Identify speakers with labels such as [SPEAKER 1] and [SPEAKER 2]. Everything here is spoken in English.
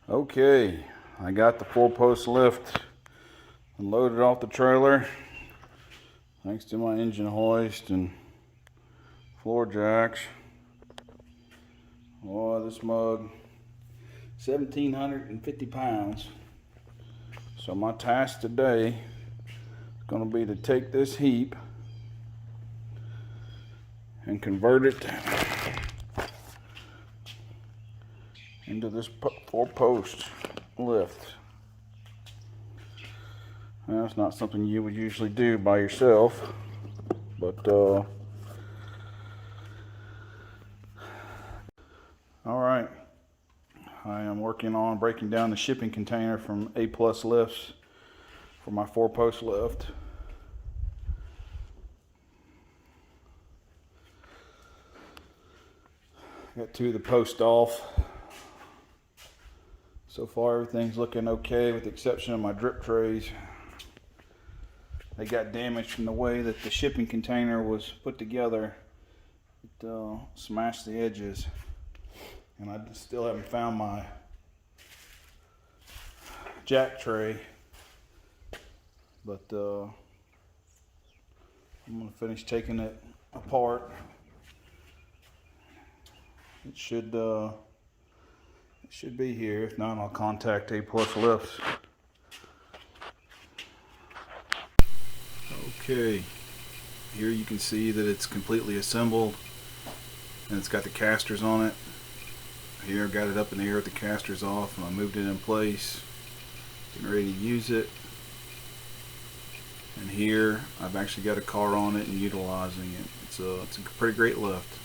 [SPEAKER 1] Okay, I got the 4-post lift loaded off the trailer thanks to my engine hoist and floor jacks. Oh, this mug, 1,750 pounds. So my task today is going to be to take this heap and convert it into this 4-post lift. Now, that's not something you would usually do by yourself, but all right, I am working on breaking down the shipping container from A+ lifts for my 4-post lift. Got 2 of the posts off. So far everything's looking okay with the exception of my drip trays. They got damaged from the way that the shipping container was put together. It smashed the edges, and I still haven't found my jack tray, but I'm going to finish taking it apart. It should be here. If not, I'll contact A+ Lifts. Okay, here you can see that it's completely assembled and it's got the casters on it. Here I've got it up in the air with the casters off, and I moved it in place, getting ready to use it. And here I've actually got a car on it and utilizing it. It's a pretty great lift.